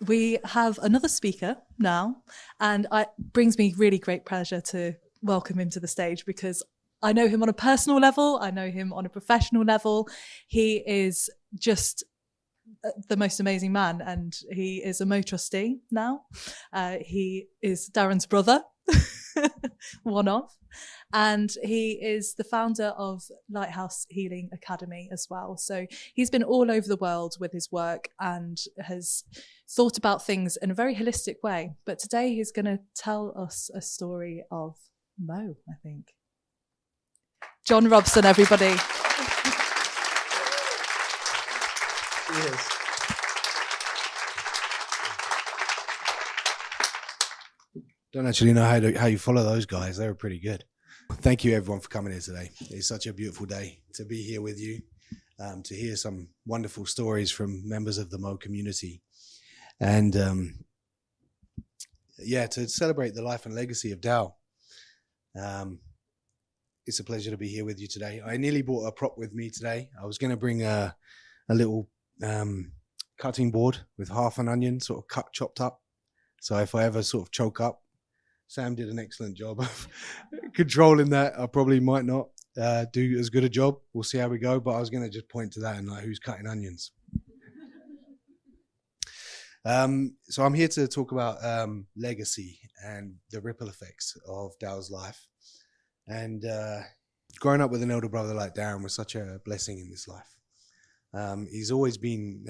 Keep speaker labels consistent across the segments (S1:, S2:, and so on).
S1: we have another speaker now, and it brings me really great pleasure to welcome him to the stage because I know him on a personal level. I know him on a professional level. He is just the most amazing man, and he is a MOE trustee now. He is Darren's brother, one of, and he is the founder of Lighthouse Healing Academy as well. So he's been all over the world with his work and has thought about things in a very holistic way. But today he's going to tell us a story of Mo, I think. Jon Robson, everybody.
S2: Cheers. Don't actually know how you follow those guys. They were pretty good. Thank you everyone for coming here today. It's such a beautiful day to be here with you, to hear some wonderful stories from members of the MOE community. And to celebrate the life and legacy of Dow. It's a pleasure to be here with you today. I nearly brought a prop with me today. I was going to bring a little cutting board with half an onion sort of chopped up. So if I ever sort of choke up, Sam did an excellent job of controlling that. I probably might not do as good a job. We'll see how we go. But I was going to just point to that and like, who's cutting onions? So I'm here to talk about legacy and the ripple effects of Dow's life. And growing up with an elder brother like Darren was such a blessing in this life. He's always been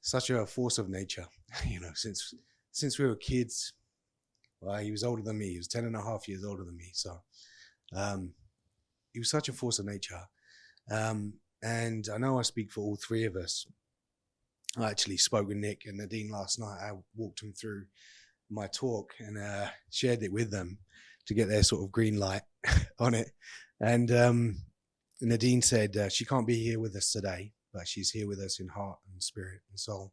S2: such a force of nature, since we were kids. Well, he was older than me. He was 10 and a half years older than me. So he was such a force of nature. And I know I speak for all three of us. I actually spoke with Nick and Nadine last night. I walked them through my talk and shared it with them to get their sort of green light on it. And Nadine said she can't be here with us today, but she's here with us in heart and spirit and soul.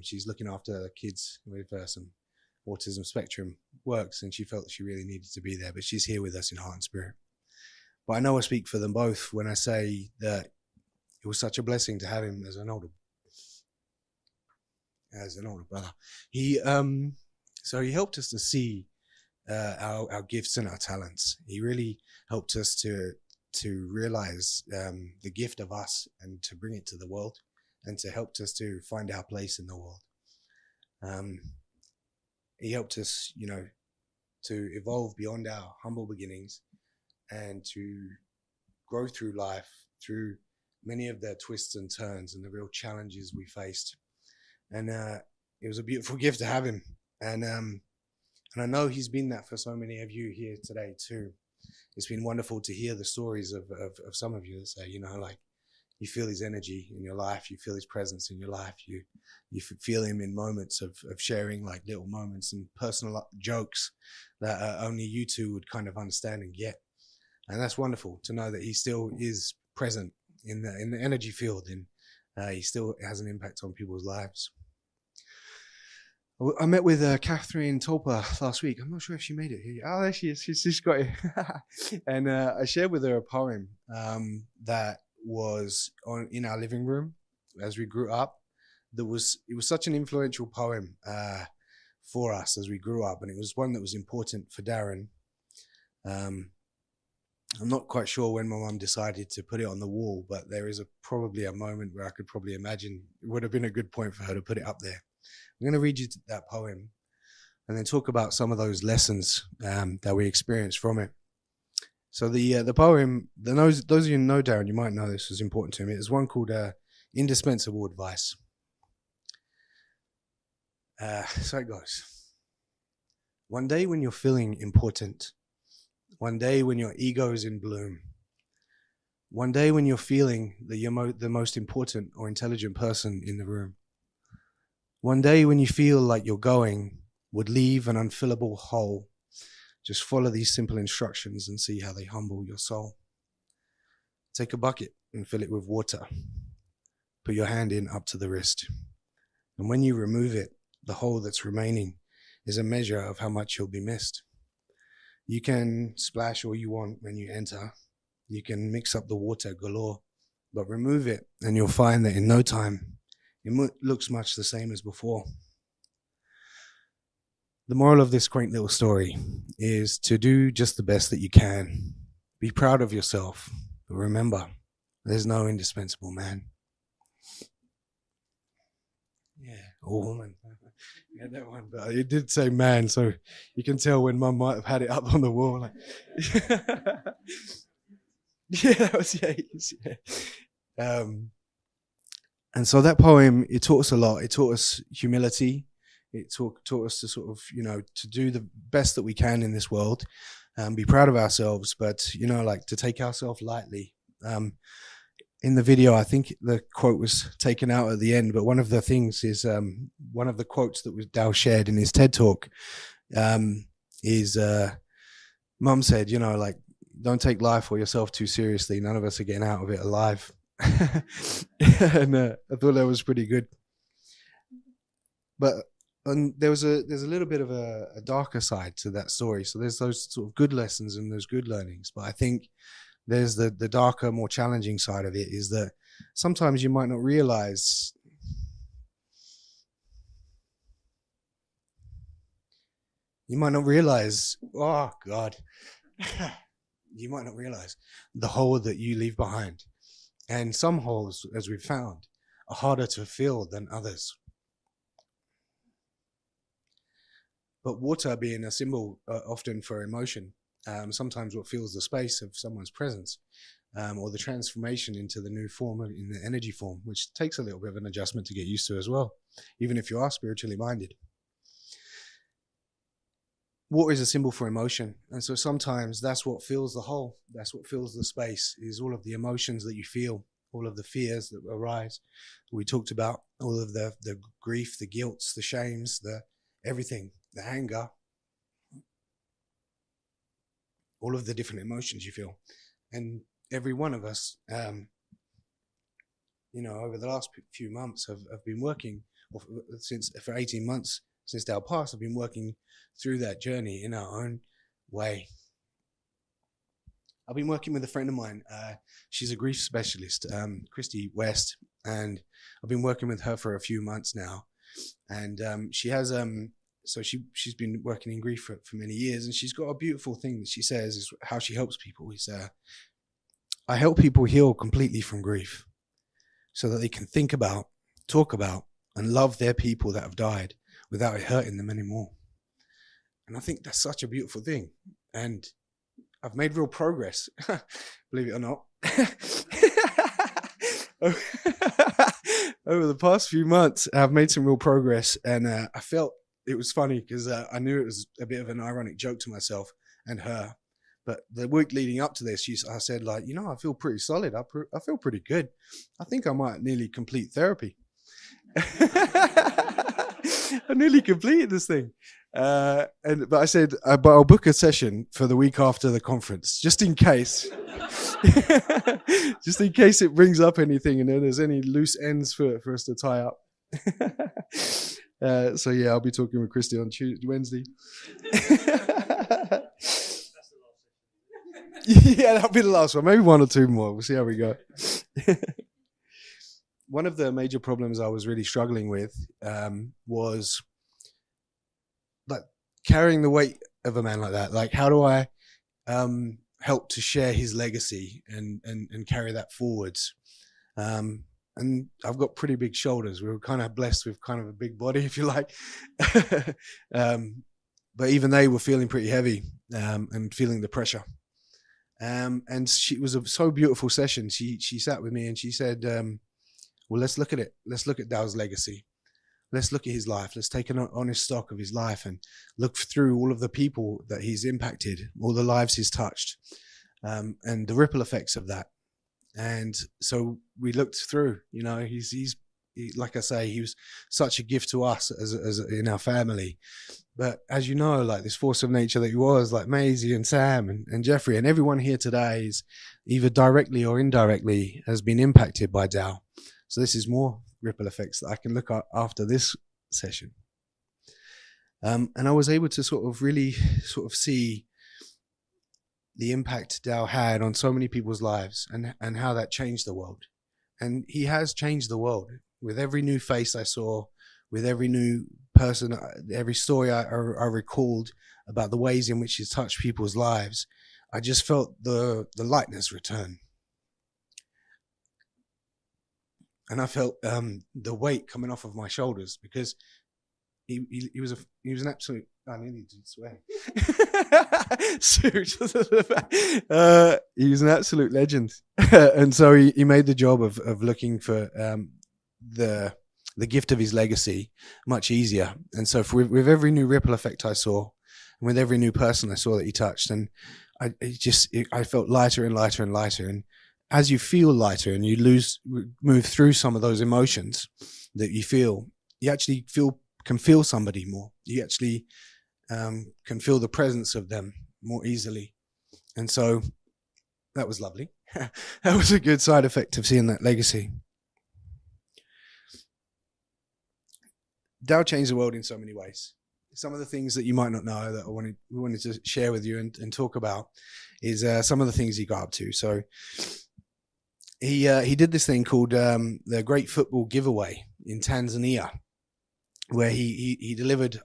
S2: She's looking after kids with some autism spectrum works, and she felt she really needed to be there, but she's here with us in heart and spirit. But I know I speak for them both when I say that it was such a blessing to have him as an older brother. He helped us to see our gifts and our talents. He really helped us to realize the gift of us and to bring it to the world, and to help us to find our place in the world. He helped us, to evolve beyond our humble beginnings and to grow through life, through many of the twists and turns and the real challenges we faced. And it was a beautiful gift to have him. And I know he's been that for so many of you here today too. It's been wonderful to hear the stories of some of you that say, you feel his energy in your life, you feel his presence in your life, you feel him in moments of sharing like little moments and personal jokes that only you two would kind of understand and get. And that's wonderful to know that he still is present in the energy field, and he still has an impact on people's lives. I met with Catherine Tolper last week. I'm not sure if she made it here. Oh, there she is. She's got it. And I shared with her a poem that was in our living room as we grew up. It was such an influential poem for us as we grew up, and it was one that was important for Darren. I'm not quite sure when my mum decided to put it on the wall, but there is probably a moment where I could probably imagine it would have been a good point for her to put it up there. I'm going to read you that poem and then talk about some of those lessons that we experienced from it. So the poem, those of you who know Darren, you might know this was important to him. It was one called Indispensable Advice. So it goes. One day when you're feeling important, one day when your ego is in bloom, one day when you're feeling that you're the most important or intelligent person in the room, one day when you feel like your going would leave an unfillable hole, just follow these simple instructions and see how they humble your soul. Take a bucket and fill it with water. Put your hand in up to the wrist. And when you remove it, the hole that's remaining is a measure of how much you'll be missed. You can splash all you want when you enter. You can mix up the water galore, but remove it and you'll find that in no time, looks much the same as before. The moral of this quaint little story is to do just the best that you can. Be proud of yourself. But remember, there's no indispensable man. Yeah, or woman. Yeah, that one. But it did say man, so you can tell when Mum might have had it up on the wall. Like, yeah, that was yeah. And so that poem, it taught us a lot. It taught us humility. It taught us to sort of, to do the best that we can in this world, be proud of ourselves, but, like to take ourselves lightly. In the video, I think the quote was taken out at the end, but one of the things is, one of the quotes that Dal shared in his TED Talk is, Mum said, like, don't take life or yourself too seriously. None of us are getting out of it alive. And I thought that was pretty good. But there's a little bit of a darker side to that story. So there's those sort of good lessons and those good learnings. But I think there's the darker, more challenging side of it, is that sometimes you might not realize oh God, you might not realize the hole that you leave behind. And some holes, as we've found, are harder to fill than others. But water being a symbol often for emotion, sometimes what fills the space of someone's presence, or the transformation into the new form, in the energy form, which takes a little bit of an adjustment to get used to as well, even if you are spiritually minded. Water is a symbol for emotion, and so sometimes that's what fills the hole, that's what fills the space, is all of the emotions that you feel, all of the fears that arise. We talked about all of the grief, the guilts, the shames, the everything, the anger, all of the different emotions you feel. And every one of us, over the last few months have been working, for 18 months, since Dal passed, I've been working through that journey in our own way. I've been working with a friend of mine. She's a grief specialist, Christy West, and I've been working with her for a few months now. And she has, so she's been working in grief for many years, and she's got a beautiful thing that she says is how she helps people. Is I help people heal completely from grief, so that they can think about, talk about, and love their people that have died without it hurting them anymore. And I think that's such a beautiful thing. And I've made real progress, believe it or not. Over the past few months, I've made some real progress. And I felt it was funny because I knew it was a bit of an ironic joke to myself and her. But the week leading up to this, I said, like, I feel pretty solid. I feel pretty good. I think I might nearly complete therapy. I nearly completed this thing. But I said, but I'll book a session for the week after the conference, just in case. Just in case it brings up anything and there's any loose ends for us to tie up. So yeah, I'll be talking with Christy on Wednesday. Yeah, that'll be the last one. Maybe one or two more. We'll see how we go. One of the major problems I was really struggling with was like carrying the weight of a man like that. Like, how do I help to share his legacy and carry that forwards? And I've got pretty big shoulders. We were kind of blessed with kind of a big body, if you like. But even they were feeling pretty heavy and feeling the pressure. And it was a so beautiful session. She sat with me and she said, well, let's look at it. Let's look at Dal's legacy. Let's look at his life. Let's take an honest stock of his life and look through all of the people that he's impacted, all the lives he's touched, and the ripple effects of that. And so we looked through, he's like I say, he was such a gift to us as in our family. But as you know, like this force of nature that he was, like Maisie and Sam and Jeffrey and everyone here today is either directly or indirectly has been impacted by Dal. So this is more ripple effects that I can look at after this session. And I was able to sort of really see the impact Dal had on so many people's lives and how that changed the world. And he has changed the world. with every new face I saw, with every new person, every story I recalled about the ways in which he's touched people's lives, I just felt the lightness return. And I felt the weight coming off of my shoulders, because he was an absolute. I nearly did swear. He was an absolute legend, and so he made the job of looking for the gift of his legacy much easier. And so with every new ripple effect I saw, and with every new person I saw that he touched, and I felt lighter and lighter and lighter. And as you feel lighter and you move through some of those emotions that you feel, you actually can feel somebody more. You actually can feel the presence of them more easily. And so that was lovely. That was a good side effect of seeing that legacy. Dow changed the world in so many ways. Some of the things that you might not know that we wanted to share with you and talk about is some of the things he got up to. So he did this thing called the Great Football Giveaway in Tanzania, where he delivered.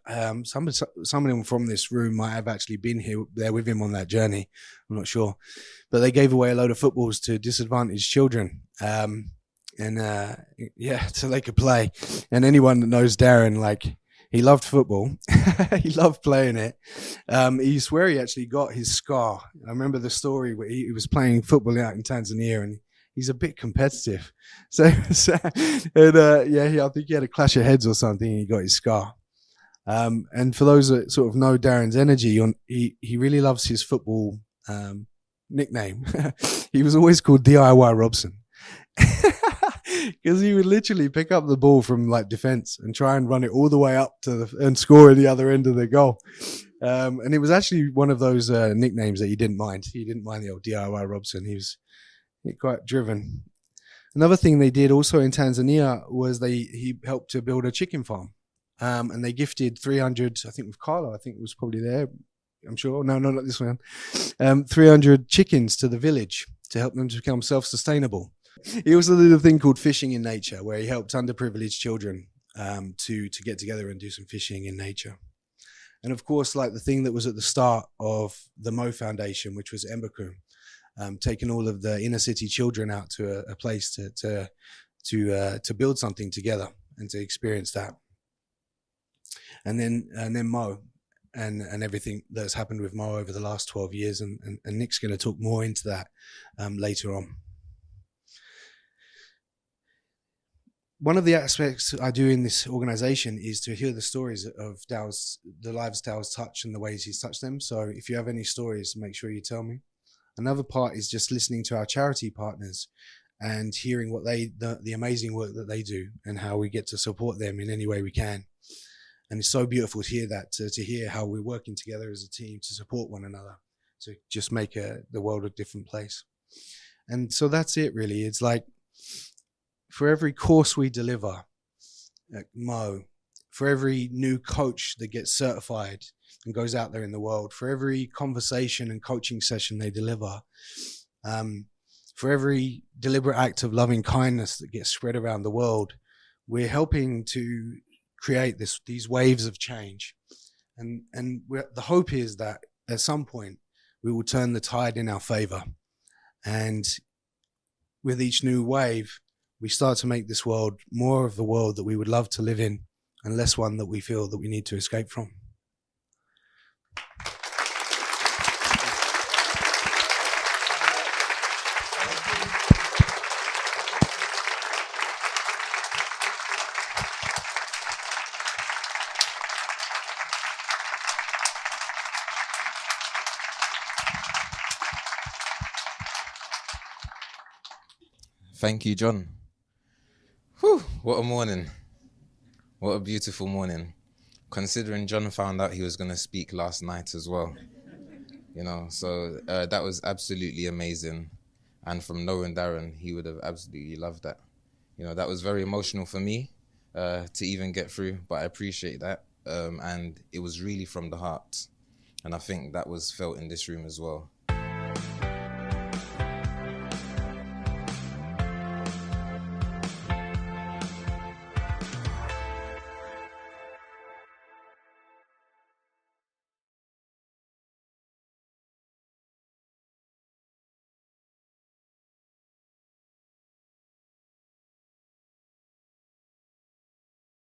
S2: Someone from this room might have actually been there with him on that journey. I'm not sure, but they gave away a load of footballs to disadvantaged children, so they could play. And anyone that knows Darren, like, he loved football. He loved playing it. He swear he actually got his scar. I remember the story where he was playing football out in Tanzania, and he's a bit competitive. I think he had a clash of heads or something, and he got his scar. And for those that sort of know Darren's energy, he really loves his football nickname. He was always called DIY Robson. Because he would literally pick up the ball from like defense and try and run it all the way up and score at the other end of the goal. And it was actually one of those nicknames that he didn't mind. He didn't mind the old DIY Robson. He was quite driven. Another thing they did also in Tanzania was he helped to build a chicken farm. And they gifted 300, I think with Carlo, I think it was probably there, I'm sure. No, not this one. 300 chickens to the village to help them to become self-sustainable. He also did a thing called Fishing in Nature, where he helped underprivileged children to get together and do some fishing in nature. And of course, like the thing that was at the start of the MOE Foundation, which was Embakum, taking all of the inner city children out to a place to build something together and to experience that. And then MOE and everything that's happened with MOE over the last 12 years. And Nick's going to talk more into that later on. One of the aspects I do in this organization is to hear the stories of the lives Dow's touched and the ways he's touched them. So if you have any stories, make sure you tell me. Another part is just listening to our charity partners and hearing what the amazing work that they do and how we get to support them in any way we can. And it's so beautiful to hear that, to hear how we're working together as a team to support one another, to just make the world a different place. And so that's it, really. It's like, for every course we deliver at MOE, for every new coach that gets certified and goes out there in the world, for every conversation and coaching session they deliver, for every deliberate act of loving kindness that gets spread around the world, we're helping to create these waves of change. And the hope is that at some point we will turn the tide in our favor. And with each new wave, we start to make this world more of the world that we would love to live in and less one that we feel that we need to escape from.
S3: Thank you, Jon. Whew, what a morning. What a beautiful morning. Considering Jon found out he was going to speak last night as well. So that was absolutely amazing. And from knowing Darren, he would have absolutely loved that. That was very emotional for me to even get through, but I appreciate that. And it was really from the heart. And I think that was felt in this room as well.